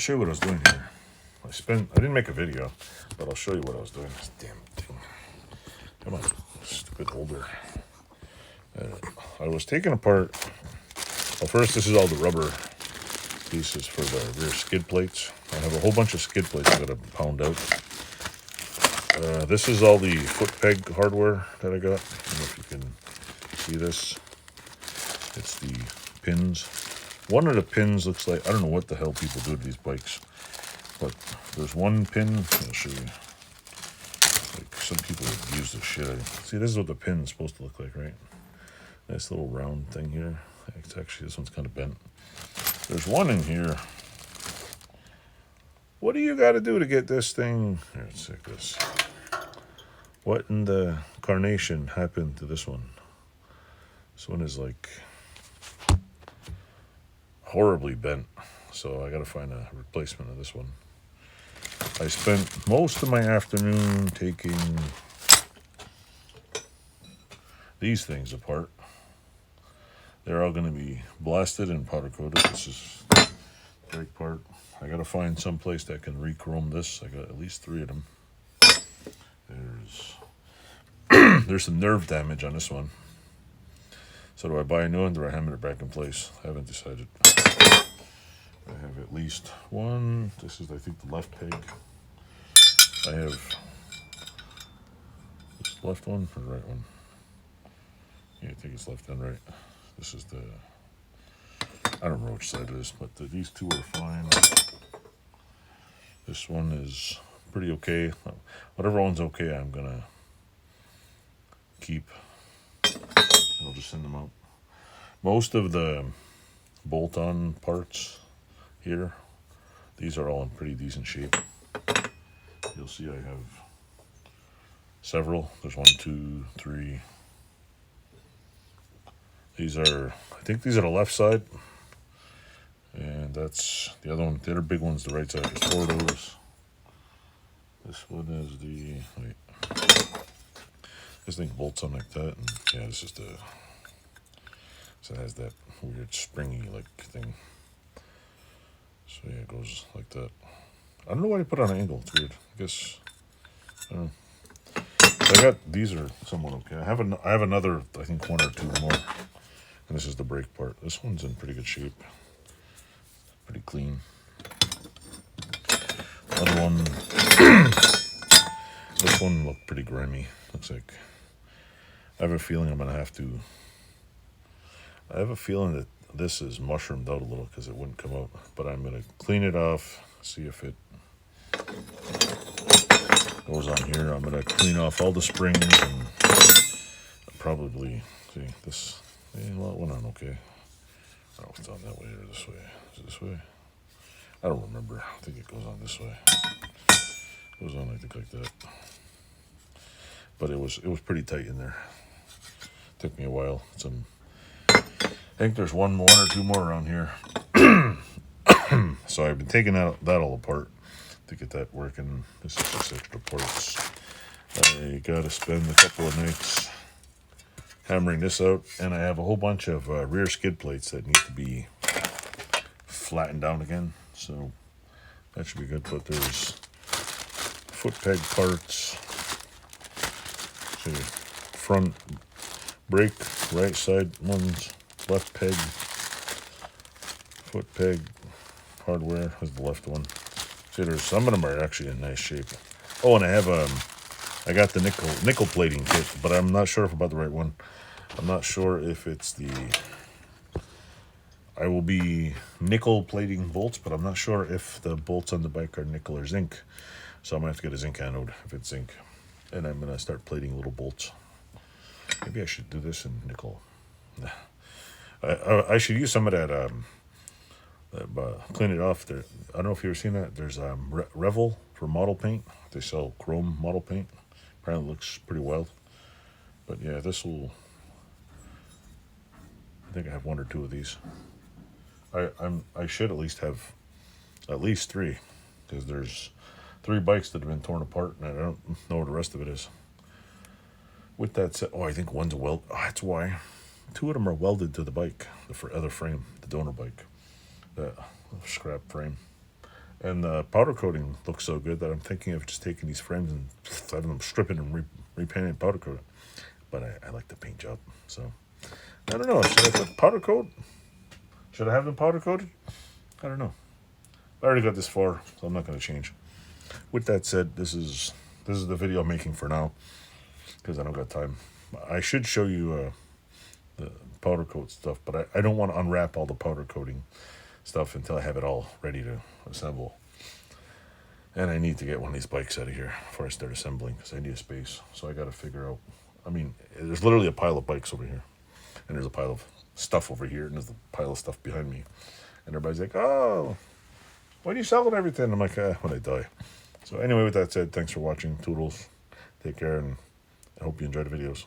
show you what I was doing here. I didn't make a video, but I'll show you what I was doing. This damn thing. Come on, stupid holder. I was taking apart, well, first this is all the rubber pieces for the rear skid plates. I have a whole bunch of skid plates I gotta pound out. This is all the foot peg hardware that I got. I don't know if you can see this. It's the pins. One of the pins looks like, I don't know what the hell people do to these bikes, but there's one pin, I'll show you. Like some people would use this shit. See, this is what the pin's supposed to look like, right? Nice little round thing here. It's actually, this one's kind of bent. There's one in here. What do you got to do to get this thing? Here, let's take this. What in the carnation happened to this one? This one is like horribly bent, so I got to find a replacement of this one. I spent most of my afternoon taking these things apart. They're all going to be blasted and powder coated. This is the brake part. I got to find some place that can re-chrome this. I got at least 3 of them. There's some nerve damage on this one. So do I buy a new one, or do I hammer it back in place? I haven't decided. I have at least one. This is, I think, the left peg. I have this left one or the right one. Yeah, I think it's left and right. This is the, I don't know which side it is, but these two are fine. This one is pretty okay. Whatever one's okay, I'm gonna keep. I'll just send them out. Most of the bolt-on parts here, these are all in pretty decent shape. You'll see I have several. There's 1, 2, 3. These are, I think these are the left side. And that's the other one. The other big one's the right side. There's 4 of those. This one is the, wait. This thing bolts on like that. And yeah, this is the, so it has that weird springy like thing. So yeah, it goes like that. I don't know why they put it on an angle. It's weird. I guess, I don't know. So I got, these are somewhat okay. I have another, I think 1 or 2 more. And this is the brake part. This one's in pretty good shape. Pretty clean. Other one, this one looked pretty grimy. Looks like, I have a feeling I'm going to have to, I have a feeling that this is mushroomed out a little because it wouldn't come out. But I'm going to clean it off, see if it goes on here. I'm going to clean off all the springs and probably, see, this, yeah, well, it went on okay. I don't know if it's on that way or this way. Is it this way? I don't remember. I think it goes on this way. It goes on, I think, like that. But it was pretty tight in there. Took me a while. I think there's 1 or 2 more around here. So I've been taking that all apart to get that working. This is just extra parts. I gotta spend a couple of nights hammering this out, and I have a whole bunch of rear skid plates that need to be flattened down again, so that should be good. But there's foot peg parts, see, front brake, right side ones, left peg, foot peg hardware is the left one. See, there's some of them are actually in nice shape. Oh, and I have I got the nickel plating kit, but I'm not sure if about the right one. I'm not sure if it's the, I will be nickel plating bolts, but I'm not sure if the bolts on the bike are nickel or zinc. So I'm gonna have to get a zinc anode if it's zinc. And I'm gonna start plating little bolts. Maybe I should do this in nickel. I should use some of that, clean it off there. I don't know if you've ever seen that. There's Revel for model paint. They sell chrome model paint. Apparently it looks pretty wild. But yeah, this will, I think I have 1 or 2 of these. I should at least have at least 3, because there's 3 bikes that have been torn apart, and I don't know where the rest of it is. With that said, I think one's a weld. Oh, that's why 2 of them are welded to the bike, the other frame, the donor bike, the scrap frame. And the powder coating looks so good that I'm thinking of just taking these frames and having them stripping and repainting and powder coat. But I like the paint job, so I don't know. Should I put powder coat? Should I have them powder coated? I don't know. I already got this far, so I'm not going to change. With that said, this is the video I'm making for now because I don't got time. I should show you the powder coat stuff, but I don't want to unwrap all the powder coating stuff until I have it all ready to assemble. And I need to get one of these bikes out of here before I start assembling because I need a space. So I got to figure out. I mean, there's literally a pile of bikes over here, and there's a pile of stuff over here, and there's a pile of stuff behind me. And everybody's like, "Oh, why are you selling everything?" I'm like, when I die. So anyway, with that said, thanks for watching. Toodles. Take care, and I hope you enjoy the videos.